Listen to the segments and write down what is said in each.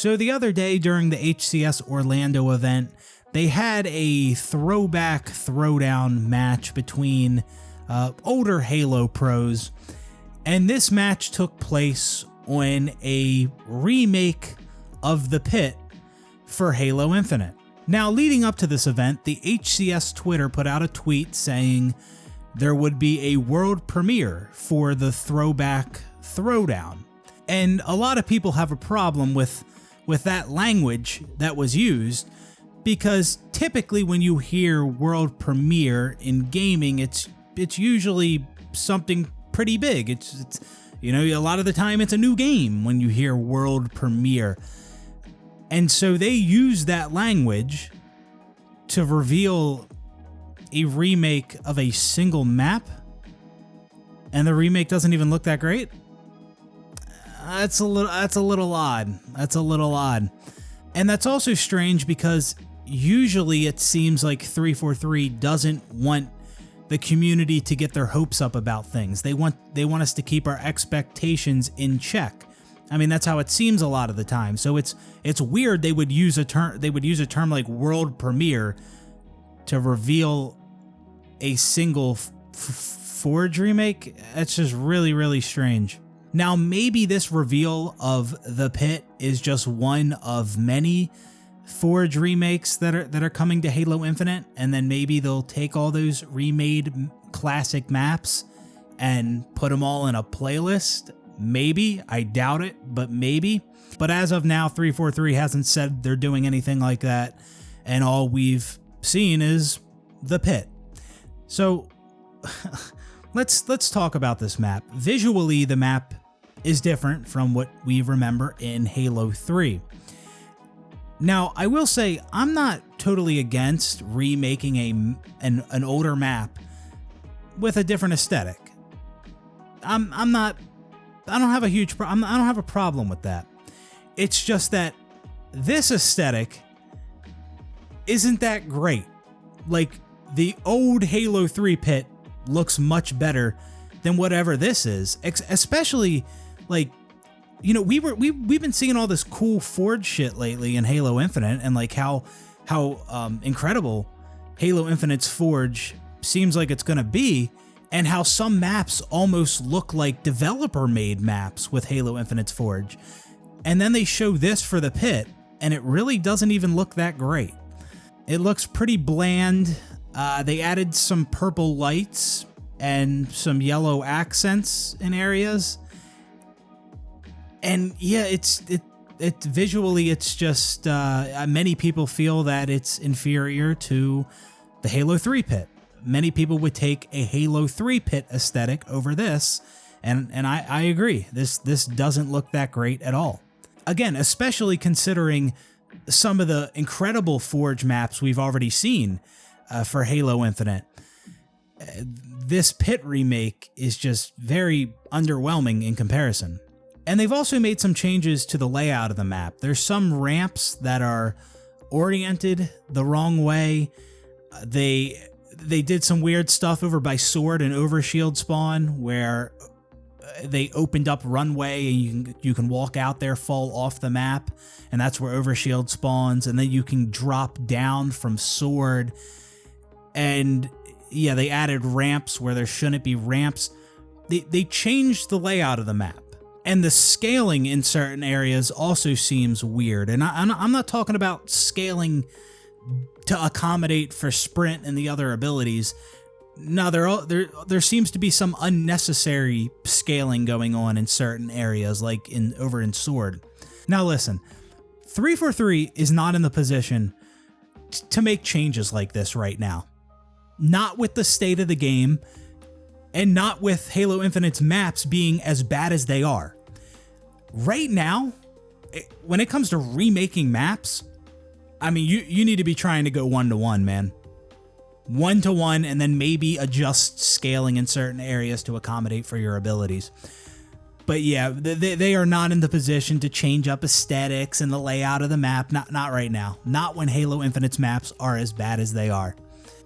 So the other day during the HCS Orlando event, they had a throwback throwdown match between older Halo pros, and this match took place on a remake of the pit for Halo Infinite. Now, leading up to this event, the HCS Twitter put out a tweet saying there would be a world premiere for the throwback throwdown. And a lot of people have a problem with that language that was used, because typically when you hear world premiere in gaming, it's usually something pretty big. It's a lot of the time it's a new game when you hear world premiere. And so they use that language to reveal a remake of a single map, and the remake doesn't even look that great. That's a little odd. That's a little odd. And that's also strange because usually it seems like 343 doesn't want the community to get their hopes up about things. They want us to keep our expectations in check. I mean, that's how it seems a lot of the time. So it's weird they would use a term like world premiere to reveal a single Forge remake. That's just really, really strange. Now, maybe this reveal of the pit is just one of many Forge remakes that are coming to Halo Infinite, and then maybe they'll take all those remade classic maps and put them all in a playlist. Maybe. I doubt it, but maybe. But as of now, 343 hasn't said they're doing anything like that, and all we've seen is the pit. So let's talk about this map. Visually, the map is different from what we remember in Halo 3. Now, I will say I'm not totally against remaking an older map with a different aesthetic. I don't have a problem with that. It's just that this aesthetic isn't that great. Like, the old Halo 3 pit looks much better than whatever this is, especially like, we've been seeing all this cool Forge shit lately in Halo Infinite, and like how incredible Halo Infinite's Forge seems like it's gonna be, and how some maps almost look like developer-made maps with Halo Infinite's Forge. And then they show this for the pit, and it really doesn't even look that great. It looks pretty bland. They added some purple lights and some yellow accents in areas. And yeah, it's visually, it's just, many people feel that it's inferior to the Halo 3 pit. Many people would take a Halo 3 pit aesthetic over this, and I agree. This doesn't look that great at all. Again, especially considering some of the incredible Forge maps we've already seen for Halo Infinite. This pit remake is just very underwhelming in comparison. And they've also made some changes to the layout of the map. There's some ramps that are oriented the wrong way. They did some weird stuff over by Sword and Overshield spawn where they opened up runway and you can walk out there, fall off the map, and that's where Overshield spawns, and then you can drop down from Sword. And yeah, they added ramps where there shouldn't be ramps. They changed the layout of the map. And the scaling in certain areas also seems weird. And I'm not talking about scaling to accommodate for sprint and the other abilities. No, there seems to be some unnecessary scaling going on in certain areas, like over in Sword. Now listen, 343 is not in the position to make changes like this right now. Not with the state of the game, and not with Halo Infinite's maps being as bad as they are. Right now, when it comes to remaking maps, I mean, you need to be trying to go 1-to-1, man. 1-to-1, and then maybe adjust scaling in certain areas to accommodate for your abilities. But yeah, they are not in the position to change up aesthetics and the layout of the map. Not right now. Not when Halo Infinite's maps are as bad as they are.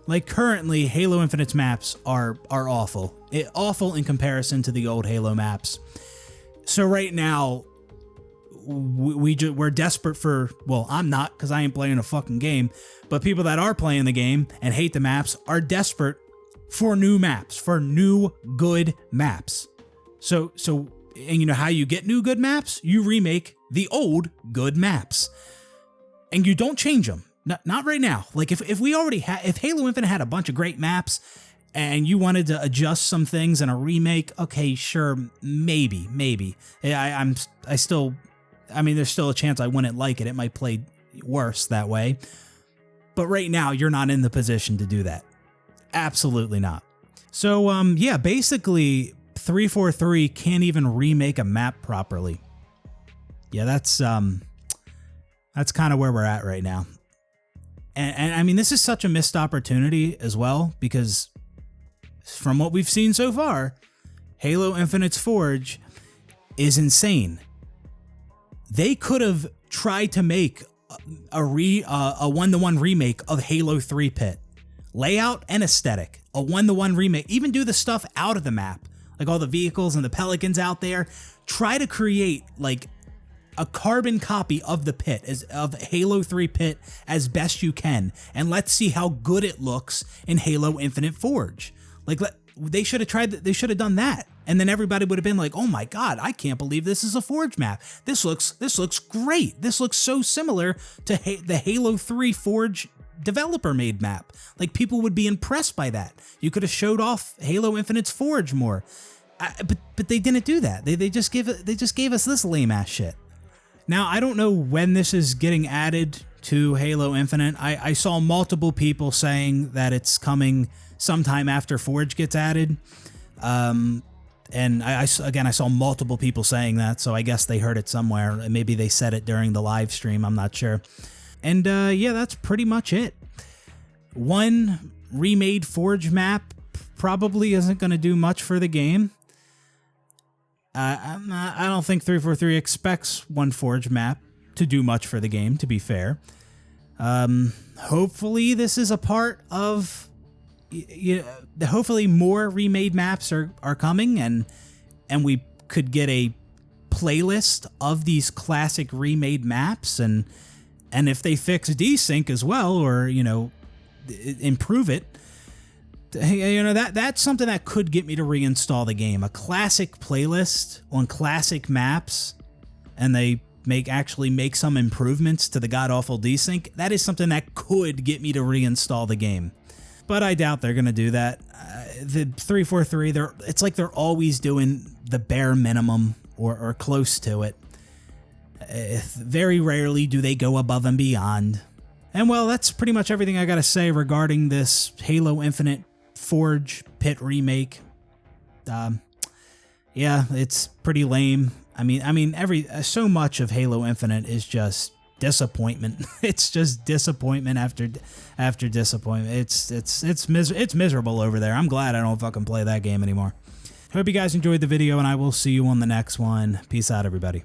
Like, currently, Halo Infinite's maps are awful. Awful in comparison to the old Halo maps. So right now, we're desperate for, well, I'm not because I ain't playing a fucking game, but people that are playing the game and hate the maps are desperate for new maps, for new good maps. So, and you know how you get new good maps? You remake the old good maps. And you don't change them. Not right now. Like if we already had, if Halo Infinite had a bunch of great maps and you wanted to adjust some things in a remake, okay, sure, maybe. I mean, there's still a chance I wouldn't like it. It might play worse that way. But right now, you're not in the position to do that. Absolutely not. So, yeah, basically, 343 can't even remake a map properly. Yeah, that's kind of where we're at right now. And I mean, this is such a missed opportunity as well, because from what we've seen so far, Halo Infinite's Forge is insane. They could have tried to make a one-to-one remake of Halo 3 Pit. Layout and aesthetic. A one-to-one remake. Even do the stuff out of the map. Like all the vehicles and the pelicans out there. Try to create like a carbon copy of the pit, of Halo 3 Pit as best you can. And let's see how good it looks in Halo Infinite Forge. Like, they should have tried that. They should have done that. And then everybody would have been like, oh my God, I can't believe this is a Forge map. This looks great. This looks so similar to the Halo 3 Forge developer made map. Like, people would be impressed by that. You could have showed off Halo Infinite's Forge more. But they didn't do that. They just gave us this lame ass shit. Now, I don't know when this is getting added to Halo Infinite. I saw multiple people saying that it's coming sometime after Forge gets added. And I saw multiple people saying that, so I guess they heard it somewhere. Maybe they said it during the live stream, I'm not sure. And yeah, that's pretty much it. One remade Forge map probably isn't going to do much for the game. I don't think 343 expects one Forge map to do much for the game, to be fair. Hopefully this is a part of... hopefully more remade maps are coming, and we could get a playlist of these classic remade maps, and if they fix desync as well, or improve it, that's something that could get me to reinstall the game. A classic playlist on classic maps, and they actually make some improvements to the god-awful desync. That is something that could get me to reinstall the game. But I doubt they're going to do that. The 343, it's like they're always doing the bare minimum or close to it. Very rarely do they go above and beyond. And well, that's pretty much everything I got to say regarding this Halo Infinite Forge Pit remake. Yeah, it's pretty lame. I mean, so much of Halo Infinite is just disappointment. It's just disappointment after disappointment. It's miserable over there. I'm glad I don't fucking play that game anymore. Hope you guys enjoyed the video, and I will see you on the next one. Peace out, everybody.